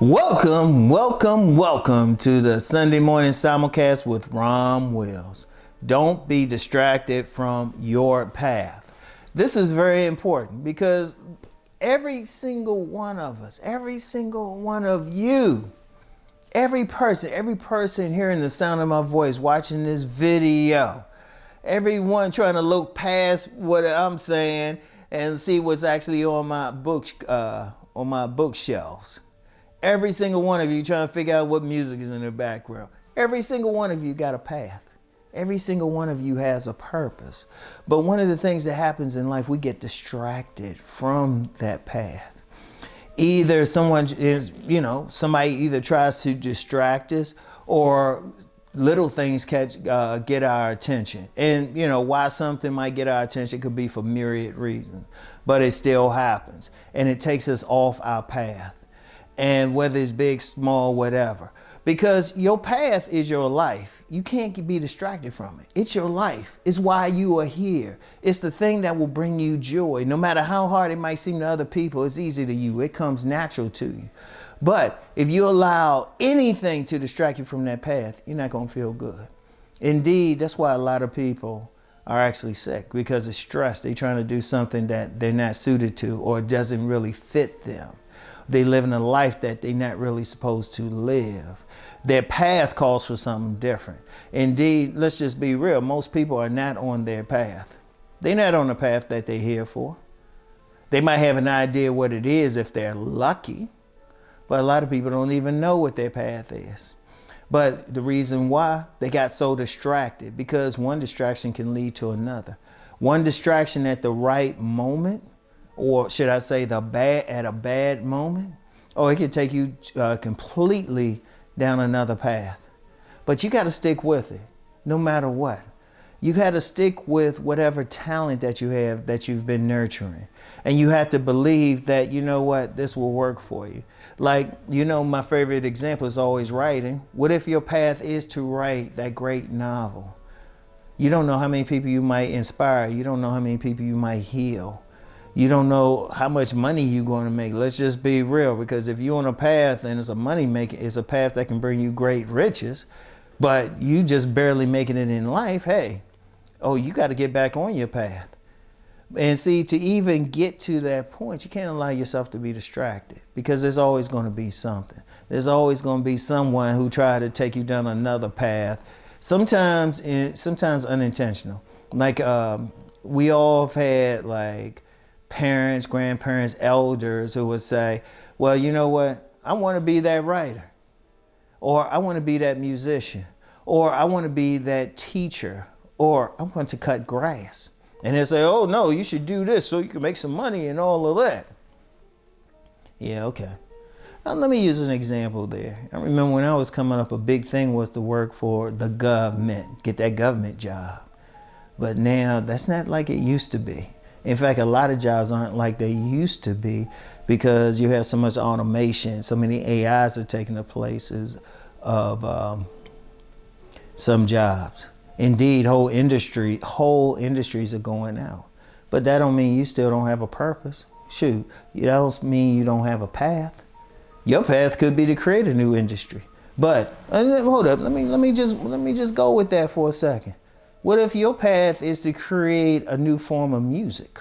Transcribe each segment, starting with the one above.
Welcome to the Sunday morning simulcast with Rom Wills. Don't be distracted from your path. This is very important because every single one of us, every single one of you, every person hearing the sound of my voice, watching this video, everyone trying to look past what I'm saying and see what's actually on my bookshelves. Every single one of you trying to figure out what music is in the background. Every single one of you got a path. Every single one of you has a purpose. But one of the things that happens in life, we get distracted from that path. Either somebody either tries to distract us, or little things get our attention. And why something might get our attention could be for myriad reasons, but it still happens. And it takes us off our path. And whether it's big, small, whatever, because your path is your life. You can't be distracted from it. It's your life. It's why you are here. It's the thing that will bring you joy. No matter how hard it might seem to other people, it's easy to you. It comes natural to you. But if you allow anything to distract you from that path, you're not going to feel good. Indeed, that's why a lot of people are actually sick, because of stress. They're trying to do something that they're not suited to, or it doesn't really fit them. They live in a life that they're not really supposed to live. Their path calls for something different. Indeed, let's just be real. Most people are not on their path. They're not on the path that they're here for. They might have an idea what it is if they're lucky, but a lot of people don't even know what their path is. But the reason why, they got so distracted, because one distraction can lead to another. One distraction at the right moment, or should I say at a bad moment, or it could take you completely down another path. But you got to stick with it, no matter what. You got to stick with whatever talent that you have that you've been nurturing. And you have to believe that, this will work for you. Like, my favorite example is always writing. What if your path is to write that great novel? You don't know how many people you might inspire. You don't know how many people you might heal. You don't know how much money you're going to make. Let's just be real, because if you're on a path and it's it's a path that can bring you great riches, but you just barely making it in life, you got to get back on your path. And see, to even get to that point, you can't allow yourself to be distracted, because there's always going to be something. There's always going to be someone who try to take you down another path, sometimes unintentional. Like we all have had parents, grandparents, elders who would say, well, you know what? I want to be that writer, or I want to be that musician, or I want to be that teacher, or I want to cut grass. And they say, oh no, you should do this so you can make some money and all of that. Yeah, okay. Now, let me use an example there. I remember when I was coming up, a big thing was to work for the government, get that government job. But now that's not like it used to be. In fact, a lot of jobs aren't like they used to be, because you have so much automation, so many AIs are taking the places of some jobs. Indeed, whole industries are going out. But that don't mean you still don't have a purpose. Shoot, it don't mean you don't have a path. Your path could be to create a new industry. But hold up, let me just go with that for a second. What if your path is to create a new form of music?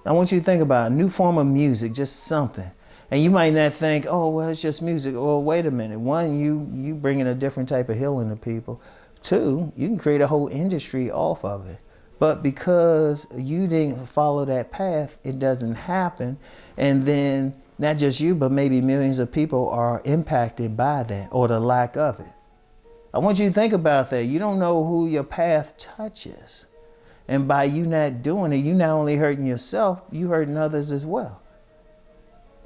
I want you to think about a new form of music, just something. And you might not think, oh, well, it's just music. Well, wait a minute. One, you bring in a different type of healing to people. Two, you can create a whole industry off of it. But because you didn't follow that path, it doesn't happen. And then not just you, but maybe millions of people are impacted by that, or the lack of it. I want you to think about that. You don't know who your path touches. And by you not doing it, you not only hurting yourself, you hurting others as well.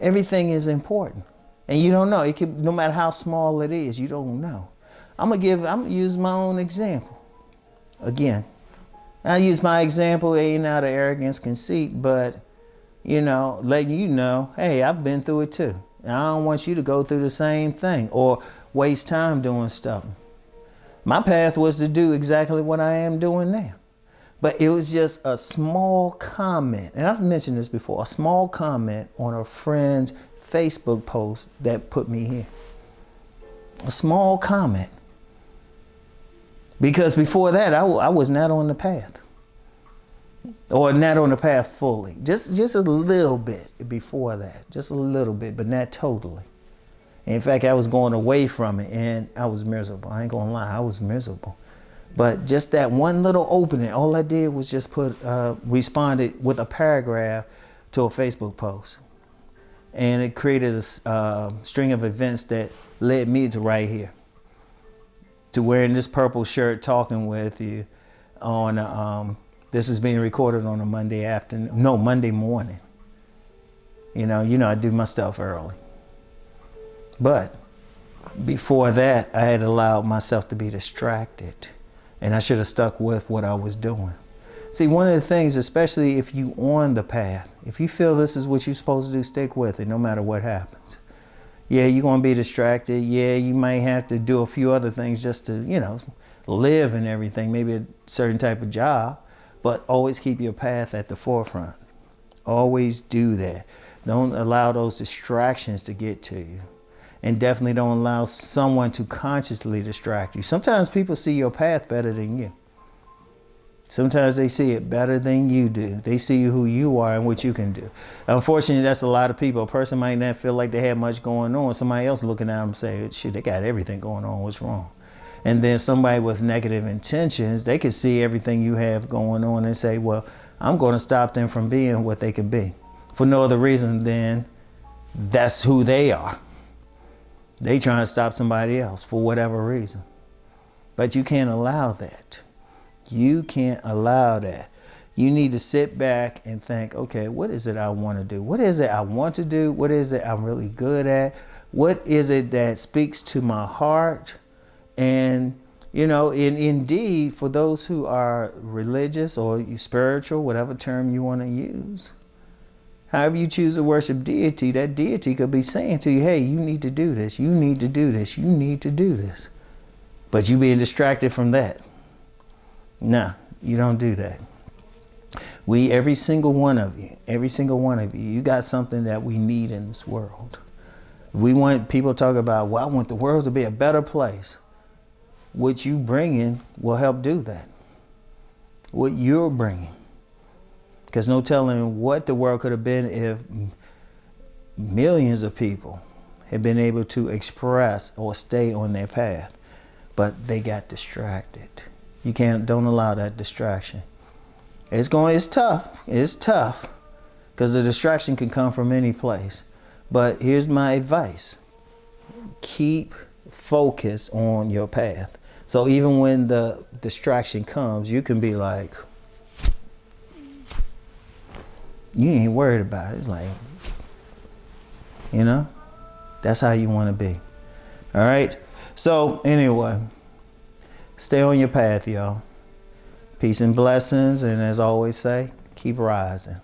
Everything is important. And you don't know. It could, no matter how small it is, you don't know. I'm gonna use my own example. Again, I use my example, ain't out of arrogance, conceit, but letting you know, hey, I've been through it too. And I don't want you to go through the same thing or waste time doing stuff. My path was to do exactly what I am doing now. But it was just a small comment, and I've mentioned this before, a small comment on a friend's Facebook post that put me here. A small comment. Because before that, I was not on the path. Or not on the path fully. Just a little bit before that. Just a little bit, but not totally. In fact, I was going away from it, and I was miserable. I ain't gonna lie, I was miserable. But just that one little opening, all I did was just responded with a paragraph to a Facebook post. And it created a string of events that led me to right here. To wearing this purple shirt, talking with you on, this is being recorded on a Monday morning. You know, I do my stuff early. But before that, I had allowed myself to be distracted, and I should have stuck with what I was doing. See, one of the things, especially if you on the path, if you feel this is what you're supposed to do, stick with it no matter what happens. Yeah, you're going to be distracted. Yeah, you might have to do a few other things just to, live and everything, maybe a certain type of job, but always keep your path at the forefront. Always do that. Don't allow those distractions to get to you. And definitely don't allow someone to consciously distract you. Sometimes people see your path better than you. Sometimes they see it better than you do. They see who you are and what you can do. Unfortunately, that's a lot of people. A person might not feel like they have much going on. Somebody else looking at them say, shit, they got everything going on. What's wrong? And then somebody with negative intentions, they can see everything you have going on and say, well, I'm going to stop them from being what they can be. For no other reason than that's who they are. They trying to stop somebody else for whatever reason. But you can't allow that. You can't allow that. You need to sit back and think, okay, what is it I want to do? What is it I want to do? What is it I'm really good at? What is it that speaks to my heart? And, indeed, for those who are religious or spiritual, whatever term you want to use, however you choose to worship deity, that deity could be saying to you, hey, you need to do this, you need to do this, you need to do this. But you being distracted from that. Nah, you don't do that. Every single one of you, you got something that we need in this world. We want people to talk about, well, I want the world to be a better place. What you bringing will help do that. What you're bringing. Because no telling what the world could have been if millions of people had been able to express or stay on their path. But they got distracted. Don't allow that distraction. It's tough. It's tough. Because the distraction can come from any place. But here's my advice. Keep focus on your path. So even when the distraction comes, you can be like, you ain't worried about it. It's like, that's how you want to be. All right. So anyway, stay on your path, y'all. Peace and blessings. And as I always say, keep rising.